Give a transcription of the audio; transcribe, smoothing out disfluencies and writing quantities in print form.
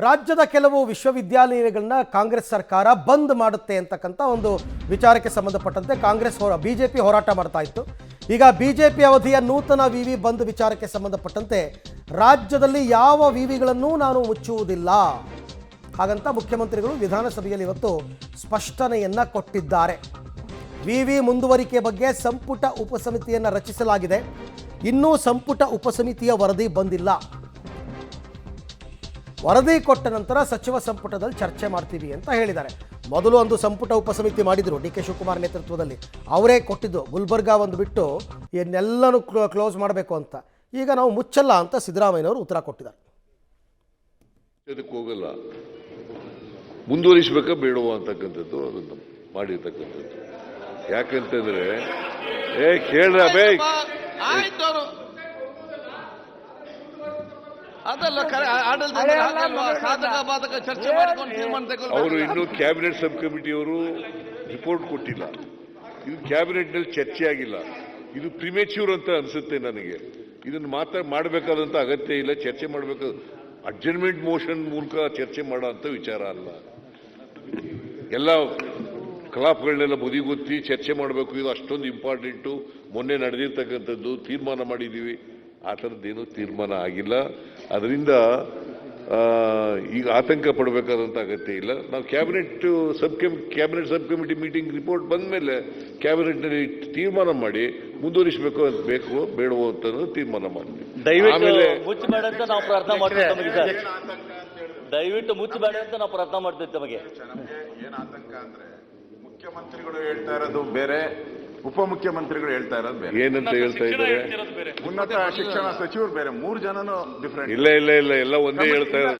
ರಾಜ್ಯದ ಕೆಲವು ವಿಶ್ವವಿದ್ಯಾಲಯಗಳನ್ನ ಕಾಂಗ್ರೆಸ್ ಸರ್ಕಾರ ಬಂದ್ ಮಾಡುತ್ತೆ ಅಂತಕ್ಕಂಥ ಒಂದು ವಿಚಾರಕ್ಕೆ ಸಂಬಂಧಪಟ್ಟಂತೆ ಕಾಂಗ್ರೆಸ್ ಬಿಜೆಪಿ ಹೋರಾಟ ಮಾಡ್ತಾ ಇತ್ತು. ಈಗ ಬಿಜೆಪಿ ಅವಧಿಯ ನೂತನ ವಿವಿ ಬಂದ್ ವಿಚಾರಕ್ಕೆ ಸಂಬಂಧಪಟ್ಟಂತೆ ರಾಜ್ಯದಲ್ಲಿ ಯಾವ ವಿವಿಗಳನ್ನು ನಾನು ಮುಚ್ಚುವುದಿಲ್ಲ ಹಾಗಂತ ಮುಖ್ಯಮಂತ್ರಿಗಳು ವಿಧಾನಸಭೆಯಲ್ಲಿ ಇವತ್ತು ಸ್ಪಷ್ಟನೆಯನ್ನ ಕೊಟ್ಟಿದ್ದಾರೆ. ವಿವಿ ಮುಂದುವರಿಕೆ ಬಗ್ಗೆ ಸಂಪುಟ ಉಪಸಮಿತಿಯನ್ನು ರಚಿಸಲಾಗಿದೆ. ಇನ್ನೂ ಸಂಪುಟ ಉಪಸಮಿತಿಯ ವರದಿ ಬಂದಿಲ್ಲ. ವರದಿ ಕೊಟ್ಟ ನಂತರ ಸಚಿವ ಸಂಪುಟದಲ್ಲಿ ಚರ್ಚೆ ಮಾಡ್ತೀವಿ ಅಂತ ಹೇಳಿದ್ದಾರೆ. ಮೊದಲು ಒಂದು ಸಂಪುಟ ಉಪಸಮಿತಿ ಮಾಡಿದ್ರು ಡಿ ಕೆ ಶಿವಕುಮಾರ್ ನೇತೃತ್ವದಲ್ಲಿ, ಅವರೇ ಕೊಟ್ಟಿದ್ದು ಗುಲ್ಬರ್ಗಾ ಒಂದು ಬಿಟ್ಟು ಇನ್ನೆಲ್ಲನೂ ಕ್ಲೋಸ್ ಮಾಡಬೇಕು ಅಂತ. ಈಗ ನಾವು ಮುಚ್ಚಲ್ಲ ಅಂತ ಸಿದ್ದರಾಮಯ್ಯನವರು ಉತ್ತರ ಕೊಟ್ಟಿದ್ದಾರೆ. ಅದಕ್ಕೆ ಹೋಗಲ್ಲ, ಮುಂದುವರಿಸಬೇಕಾ ಬೇಡವಾ ಅಂತಕ್ಕಂಥದ್ದು ಅದನ್ನು ಮಾಡಿರ್ತಕ್ಕಂಥದ್ದು. ಯಾಕಂತಂದ್ರೆ ಕೇಳ್ರ ಅವರು ಇನ್ನೂ ಕ್ಯಾಬಿನೆಟ್ ಸಬ್ ಕಮಿಟಿಯವರು ರಿಪೋರ್ಟ್ ಕೊಟ್ಟಿಲ್ಲ. ಇದು ಕ್ಯಾಬಿನೆಟ್ ನಲ್ಲಿ ಚರ್ಚೆ ಆಗಿಲ್ಲ. ಇದು ಪ್ರಿಮೇಚ್ಯೂರ್ ಅಂತ ಅನ್ಸುತ್ತೆ ನನಗೆ. ಇದನ್ನು ಮಾಡಬೇಕಾದಂತ ಅಗತ್ಯ ಇಲ್ಲ. ಚರ್ಚೆ ಮಾಡಬೇಕಾದ ಅಡ್ಜರ್ನ್ಮೆಂಟ್ ಮೋಷನ್ ಮೂಲಕ ಚರ್ಚೆ ಮಾಡೋ ಅಂತ ವಿಚಾರ ಅಲ್ಲ. ಎಲ್ಲ ಕಲಾಪಗಳನ್ನೆಲ್ಲ ಬದಿಗೊತ್ತಿ ಚರ್ಚೆ ಮಾಡಬೇಕು. ಇದು ಅಷ್ಟೊಂದು ಇಂಪಾರ್ಟೆಂಟು. ಮೊನ್ನೆ ನಡೆದಿರ್ತಕ್ಕಂಥದ್ದು ತೀರ್ಮಾನ ಮಾಡಿದ್ದೀವಿ. ಆ ಥರದ್ದೇನೂ ತೀರ್ಮಾನ ಆಗಿಲ್ಲ. ಅದರಿಂದ ಈಗ ಆತಂಕ ಪಡಬೇಕಾದಂಥ ಅಗತ್ಯ ಇಲ್ಲ. ನಾವು cabinet sub committee meeting report ಬಂದ ಮೇಲೆ ಕ್ಯಾಬಿನೆಟ್ನಲ್ಲಿ ತೀರ್ಮಾನ ಮಾಡಿ ಮುಂದುವರಿಸಬೇಕು ಅಂತ ಬೇಕು ಬೇಡವೋ ಅಂತ ತೀರ್ಮಾನ ಮಾಡ್ತೀವಿ. ಆಮೇಲೆ ಮುಚ್ಚಬೇಡ ಅಂತ ನಾವು ಪ್ರಾರ್ಥನೆ ಮಾಡ್ತೀವಿ. ದಯವಿಟ್ಟು ಮುಚ್ಚಬೇಡ ಅಂತ ನಾವು ಪ್ರಾರ್ಥನೆ ಮಾಡ್ತೀವಿ. ತಮಗೆ ಏನು ಆತಂಕ ಅಂದ್ರೆ ಮುಖ್ಯಮಂತ್ರಿಗಳು ಹೇಳ್ತಾ ಇರೋದು ಬೇರೆ, ಉಪಮುಖ್ಯಮಂತ್ರಿಗಳು ಹೇಳ್ತಾ ಇರೋದು ಬೇರೆ. ಏನಂತ ಹೇಳ್ತಾ ಇದ್ದಾರೆ? ಉನ್ನತ ಶಿಕ್ಷಣ ಸಚಿವರು ಬೇರೆ. 3 ಜನನು ಡಿಫರೆಂಟ್. ಇಲ್ಲ ಎಲ್ಲ ಒಂದೇ ಹೇಳ್ತಾ ಇದ್ದಾರೆ.